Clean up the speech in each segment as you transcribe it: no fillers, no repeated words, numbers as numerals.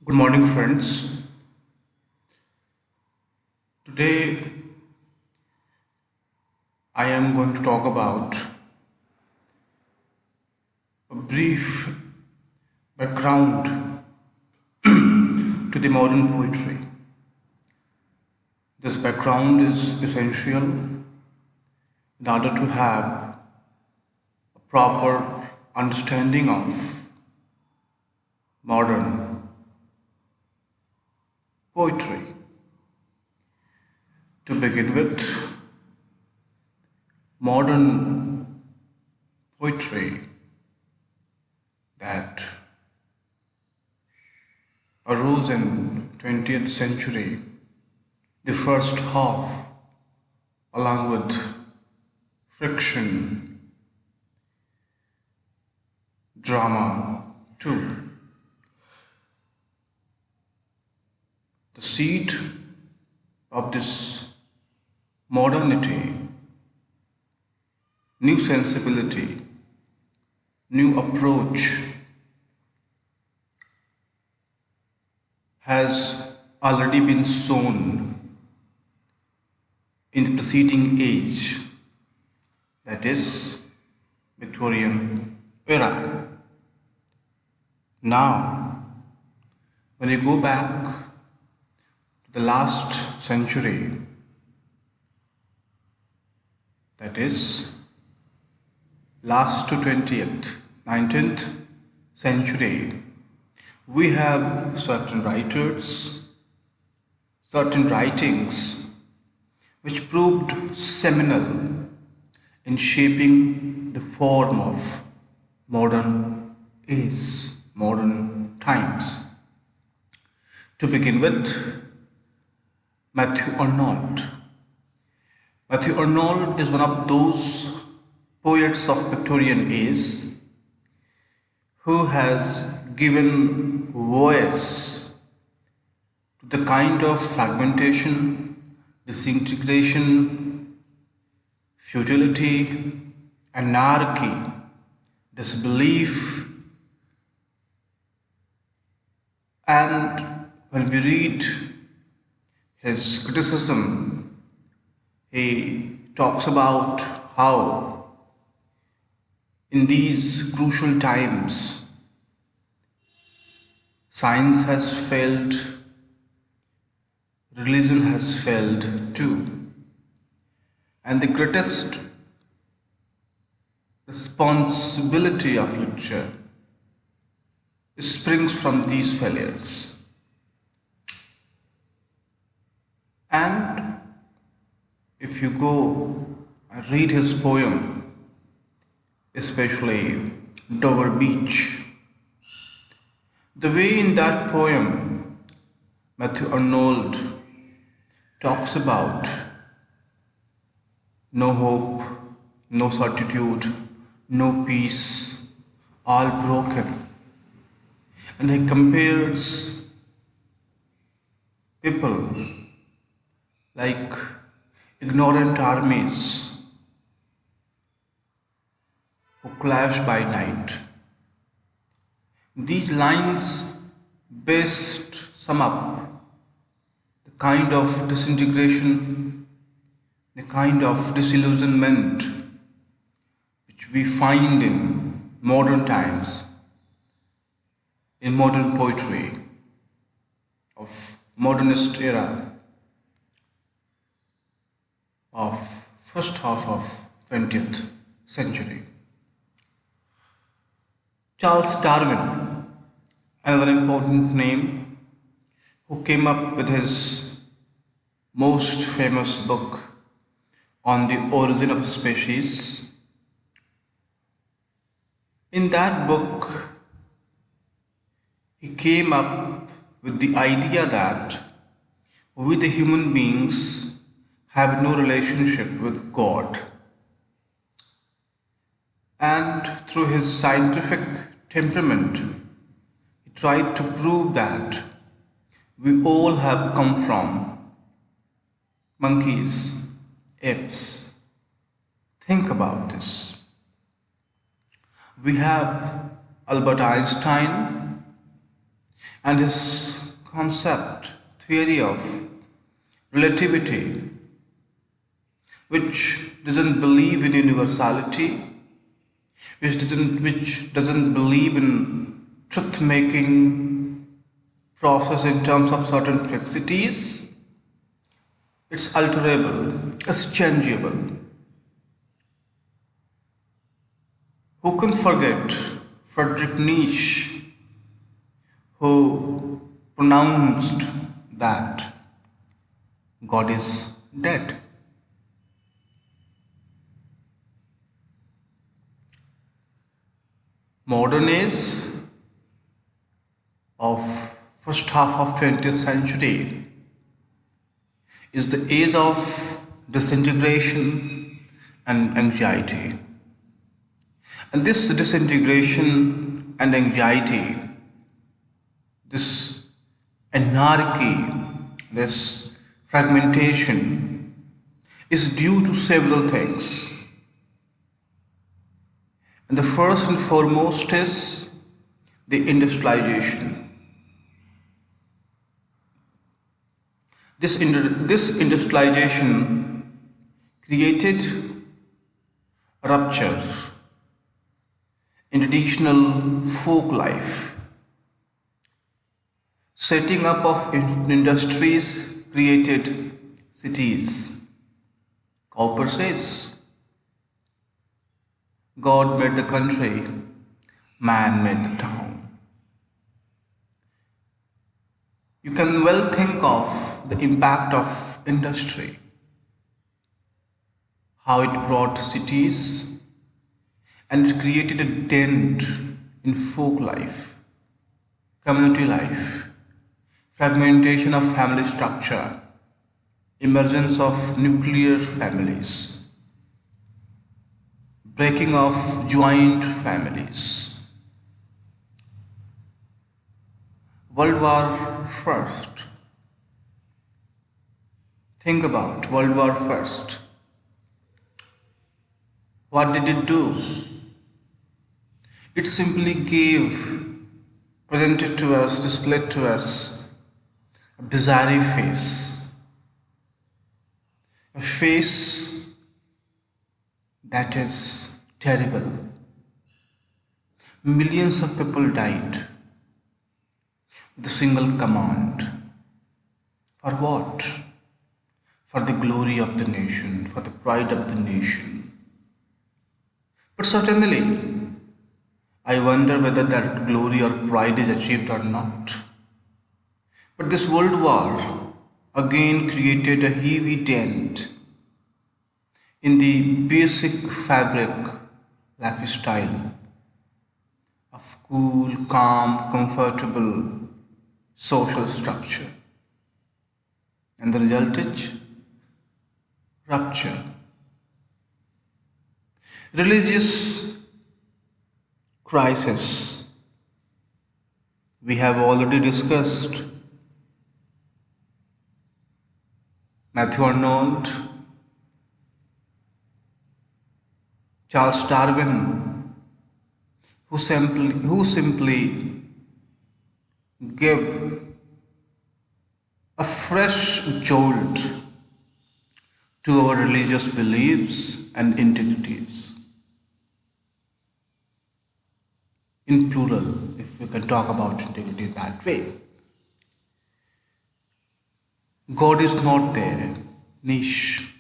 Good morning, friends. Today I am going to talk about a brief background to the modern poetry. This background is essential in order to have a proper understanding of modern poetry. To begin with, modern poetry that arose in 20th century, the first half, along with fiction, drama too. The seed of this modernity, new sensibility, new approach has already been sown in the preceding age, that is, Victorian era. Now, when you go back to the last century, that is, last to 20th, 19th century, we have certain writers, certain writings which proved seminal in shaping the form of modern age, modern times. To begin with, Matthew Arnold. Matthew Arnold is one of those poets of Victorian age who has given voice to the kind of fragmentation, disintegration, futility, anarchy, disbelief, and when we read his criticism, he talks about how in these crucial times science has failed, religion has failed too, and the greatest responsibility of literature springs from these failures. And if you go and read his poem, especially Dover Beach, the way in that poem Matthew Arnold talks about no hope, no certitude, no peace, all broken. And he compares people like ignorant armies who clash by night. These lines best sum up the kind of disintegration, the kind of disillusionment which we find in modern times, in modern poetry of modernist era of first half of 20th century. Charles Darwin, another important name, who came up with his most famous book on the origin of species. In that book, he came up with the idea that we, the human beings, have no relationship with God. And through his scientific temperament, he tried to prove that we all have come from monkeys, apes. Think about this. We have Albert Einstein and his concept, theory of relativity, which doesn't believe in universality, which doesn't believe in truth making process in terms of certain fixities. It's alterable, it's changeable. Who can forget Friedrich Nietzsche, who pronounced that God is dead? Modern age of first half of 20th century is the age of disintegration and anxiety. And this disintegration and anxiety, this anarchy, this fragmentation is due to several things. And the first and foremost is the industrialization. This industrialization created a rupture in traditional folk life. Setting up of industries created cities. Cowper says, God made the country, man made the town. You can well think of the impact of industry, how it brought cities and it created a dent in folk life, community life, fragmentation of family structure, emergence of nuclear families, breaking of joint families. World War First. Think about World War First. What did it do? It simply presented to us, displayed to us a bizarre face. A face that is terrible. Millions of people died with a single command. For what? For the glory of the nation, for the pride of the nation. But certainly, I wonder whether that glory or pride is achieved or not. But this world war again created a heavy dent in the basic fabric lifestyle of cool, calm, comfortable social structure. And the result is rupture. Religious crisis. We have already discussed Matthew Arnold, Charles Darwin, who simply gave a fresh jolt to our religious beliefs and integrities. In plural, if we can talk about integrity that way. God is not there. Niche.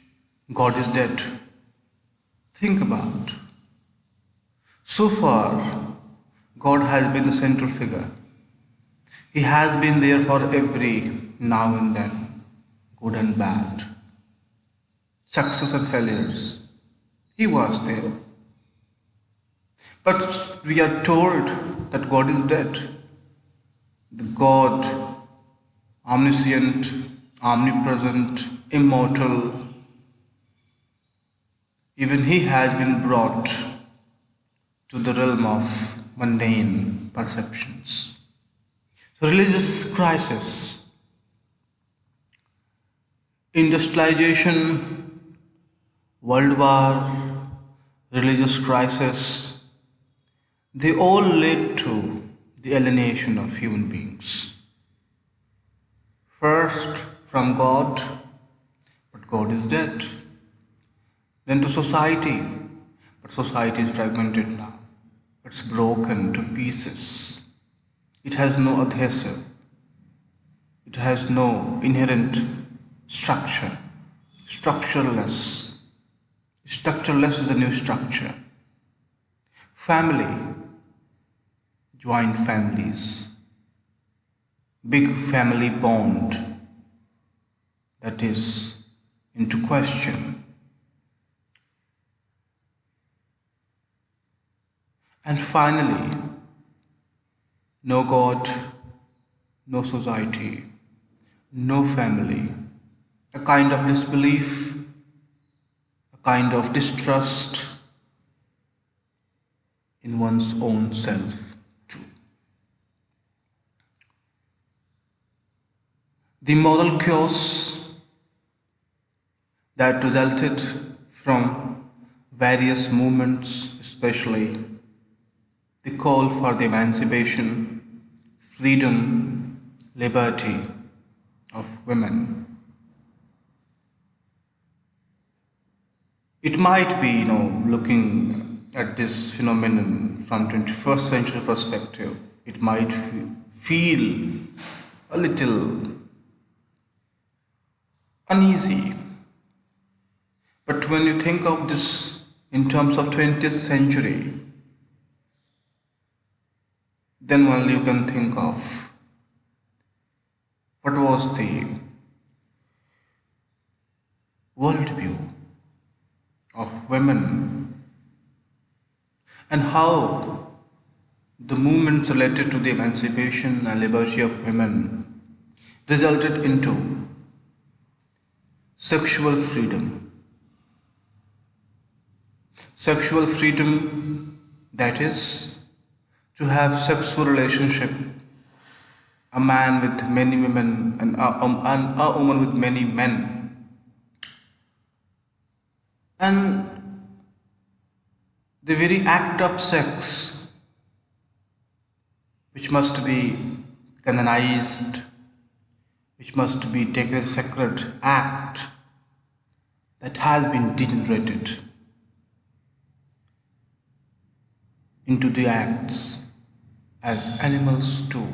God is dead. Think about. So far, God has been the central figure. He has been there for every now and then, good and bad, success and failures. He was there. But we are told that God is dead. The God, omniscient, omnipresent, immortal, even He has been brought to the realm of mundane perceptions. So, religious crisis, industrialization, world war, religious crisis, they all led to the alienation of human beings. First from God, but God is dead. Then to society, but society is fragmented now. It's broken to pieces. It has no adhesive. It has no inherent structure. Structureless. Structureless is the new structure. Family, joint families, big family bond that is into question. And finally, no God, no society, no family, a kind of disbelief, a kind of distrust in one's own self, too. The moral chaos that resulted from various movements, especially the call for the emancipation, freedom, liberty of women. It might be, looking at this phenomenon from 21st century perspective, it might feel a little uneasy. But when you think of this in terms of 20th century, then only you can think of what was the worldview of women and how the movements related to the emancipation and liberty of women resulted into sexual freedom. Sexual freedom, that is, to have sexual relationship, a man with many women and a woman with many men. And the very act of sex, which must be canonized, which must be taken as a sacred act, that has been degenerated into the acts as animals do.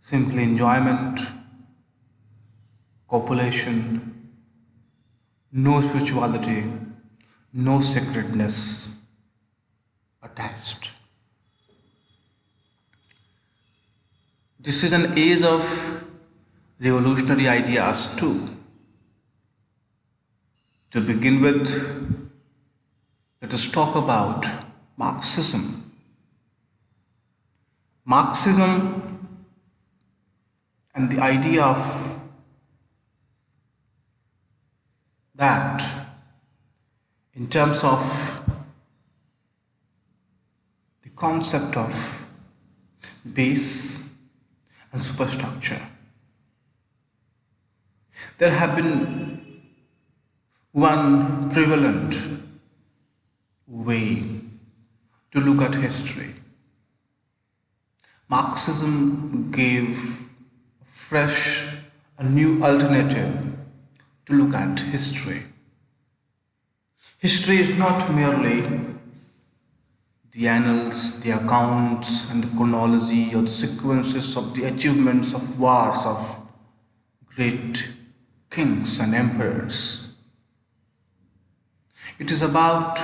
Simply enjoyment, copulation, no spirituality, no sacredness attached. This is an age of revolutionary ideas too. To begin with, let us talk about Marxism. Marxism and the idea of that in terms of the concept of base and superstructure. There have been one prevalent way to look at history. Marxism gave a fresh, a new alternative to look at history. History is not merely the annals, the accounts, and the chronology or the sequences of the achievements of wars of great kings and emperors. It is about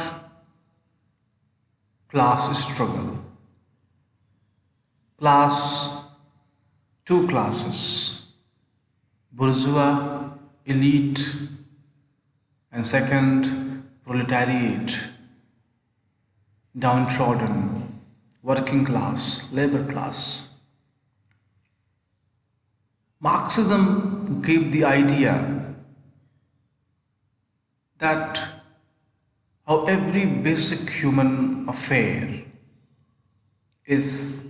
class struggle. Two classes, bourgeois elite and second proletariat, downtrodden, working class, labor class. Marxism gave the idea that how every basic human affair is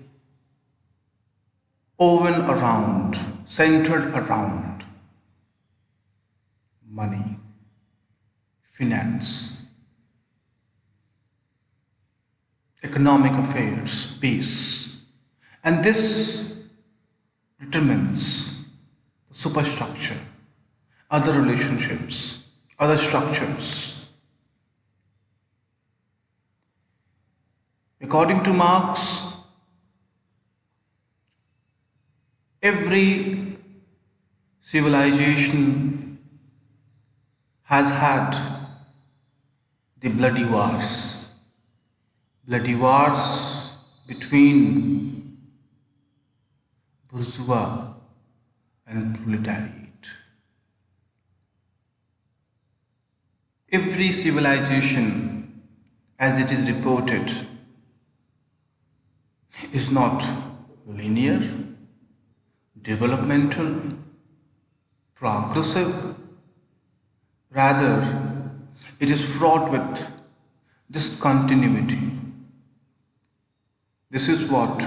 woven around, centered around money, finance, economic affairs, peace. And this determines superstructure, other relationships, other structures. According to Marx, every civilization has had the bloody wars between bourgeois and proletariat. Every civilization, as it is reported, is not linear, developmental, progressive. Rather, it is fraught with discontinuity. This is what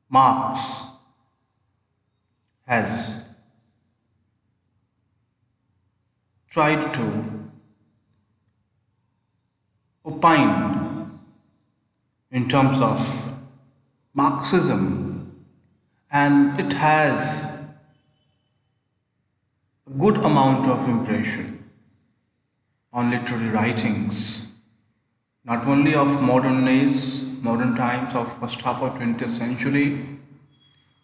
Marx has tried to opine in terms of Marxism, and it has a good amount of impression on literary writings, not only of modern days, modern times of first half of 20th century,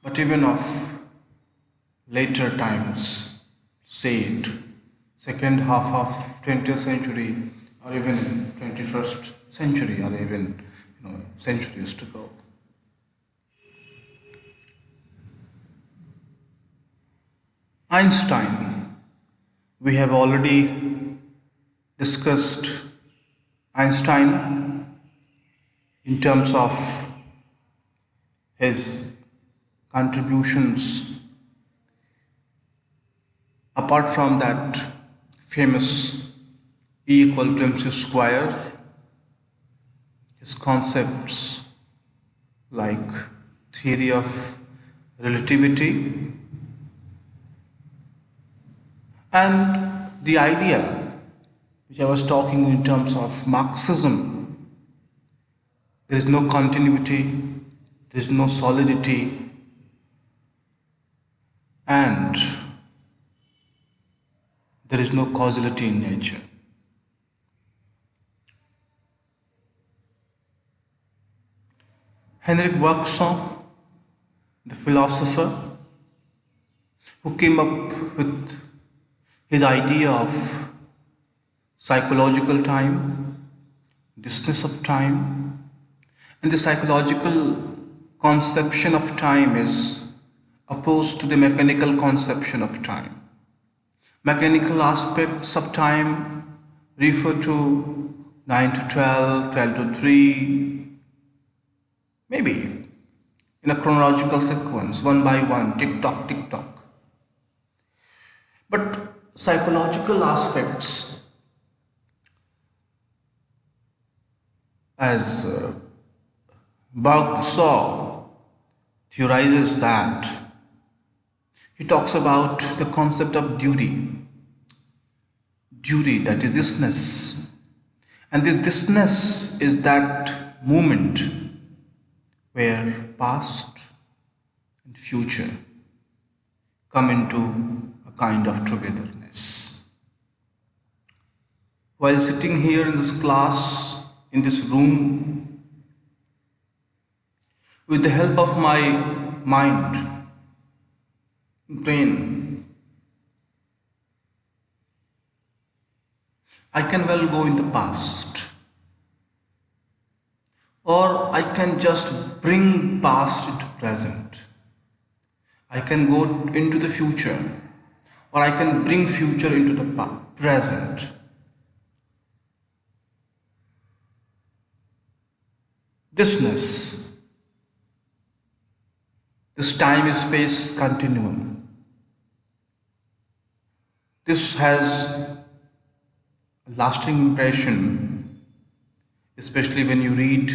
but even of later times, say it, second half of 20th century, or even 21st century, or even centuries to go. Einstein, we have already discussed Einstein in terms of his contributions. Apart from that famous E equal to mc square, his concepts like theory of relativity and the idea which I was talking in terms of Marxism, there is no continuity, there is no solidity, and there is no causality in nature. Henrik Bergson, the philosopher who came up with his idea of psychological time, thisness of time, and the psychological conception of time is opposed to the mechanical conception of time. Mechanical aspects of time refer to 9 to 12, 12 to 3, maybe in a chronological sequence, one by one, tick tock, tick tock. But psychological aspects, as Bergson theorizes that, he talks about the concept of duty, that is thisness, and this thisness is that moment where past and future come into a kind of togetherness. While sitting here in this class, in this room, with the help of my mind, brain, I can well go in the past, or I can just bring past into present. I can go into the future, or I can bring future into the present. Thisness, this time space continuum, this has a lasting impression, especially when you read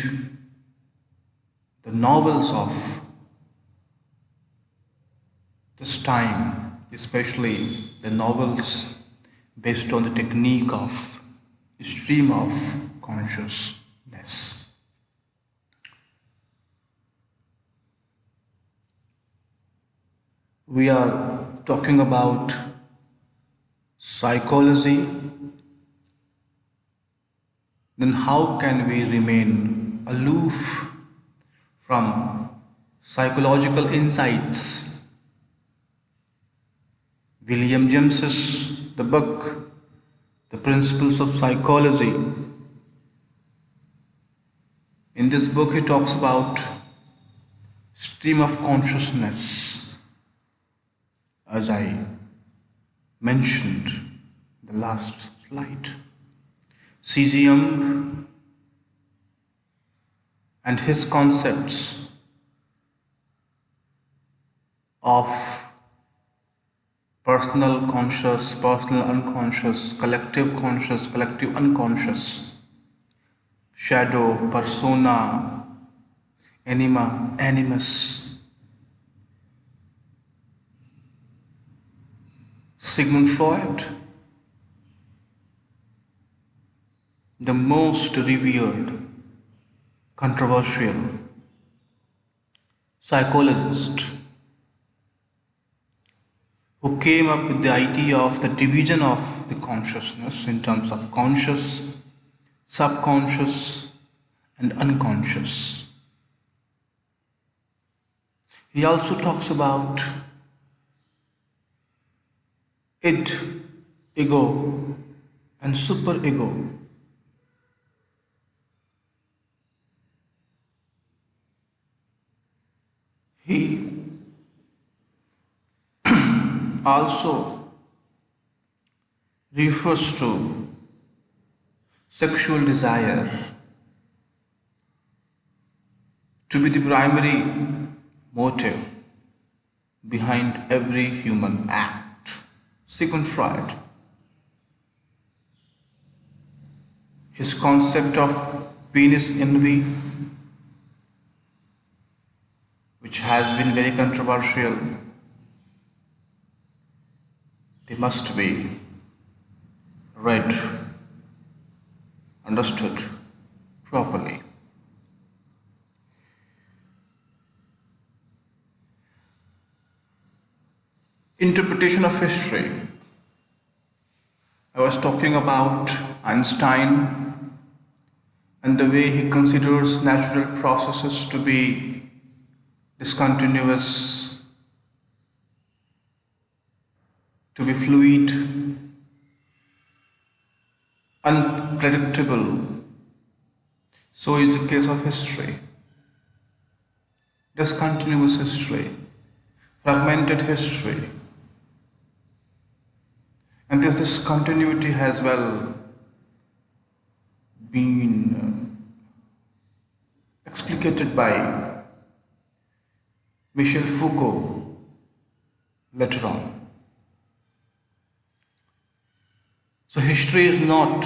the novels of this time, especially the novels based on the technique of stream of consciousness. We are talking about psychology, then how can we remain aloof from psychological insights? William James's the book, The Principles of Psychology. In this book, he talks about stream of consciousness, as I mentioned in the last slide. C.G. Jung and his concepts of personal conscious, personal unconscious, collective unconscious, shadow, persona, anima, animus. Sigmund Freud, the most revered, controversial psychologist, who came up with the idea of the division of the consciousness in terms of conscious, subconscious, and unconscious. He also talks about id, ego, and superego. He also refers to sexual desire to be the primary motive behind every human act. Sigmund Freud, his concept of penis envy, which has been very controversial, they must be read, understood properly. Interpretation of history. I was talking about Einstein and the way he considers natural processes to be discontinuous, to be fluid, unpredictable. So is the case of history. Discontinuous history, fragmented history. And this discontinuity has well been explicated by Michel Foucault later on. So history is not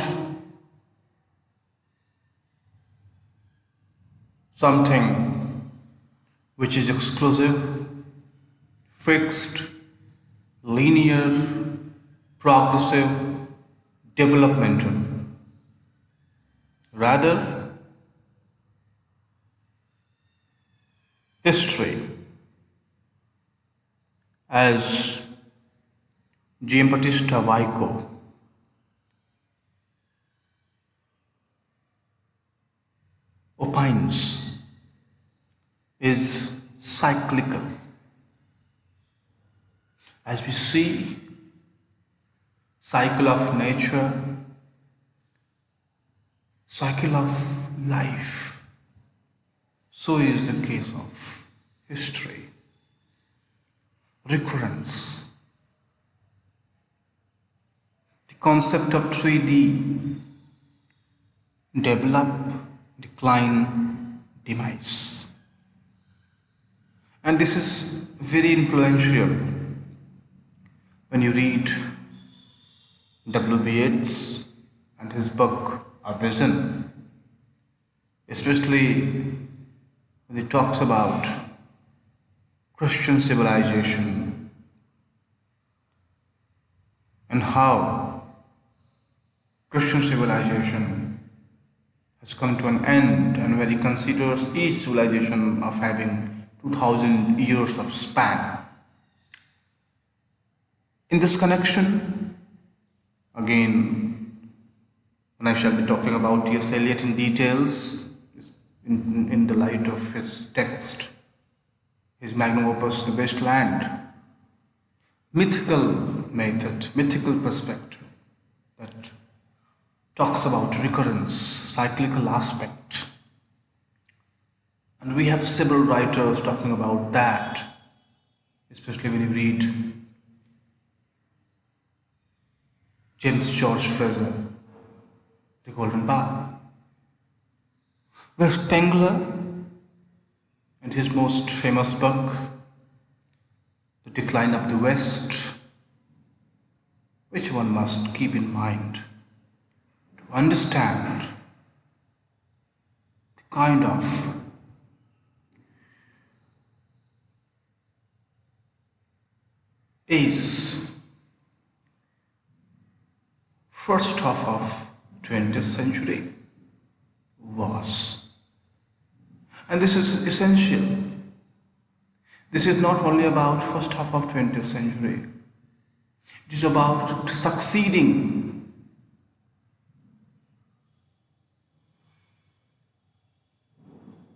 something which is exclusive, fixed, linear, progressive, developmental. Rather, history, as Giambattista Vico opines, is cyclical. As we see, cycle of nature, cycle of life, so is the case of history. Recurrence. The concept of 3D: develop, decline, demise. And this is very influential when you read W.B. Yeats and his book A Vision, especially when he talks about Christian civilization and how Christian civilization has come to an end, and where he considers each civilization of having 2000 years of span. In this connection, again, when I shall be talking about T.S. Eliot in details, in the light of his text, his magnum opus, The Wasteland, mythical method, mythical perspective that talks about recurrence, cyclical aspect. And we have several writers talking about that, especially when you read James George Fraser, The Golden Bough, where Spengler, in his most famous book, The Decline of the West, which one must keep in mind to understand the kind of is first half of 20th century was. And this is essential. This is not only about first half of 20th century. It is about succeeding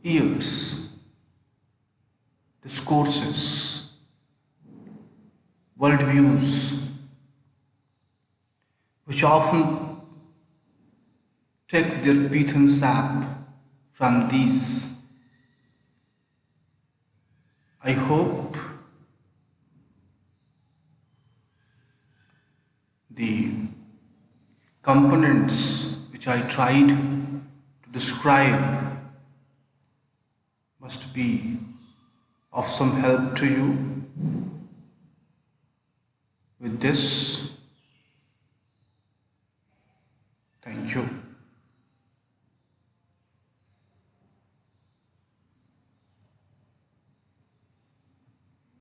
years, discourses, worldviews, which often take their pith and sap from these. I hope the components which I tried to describe must be of some help to you. With this, thank you.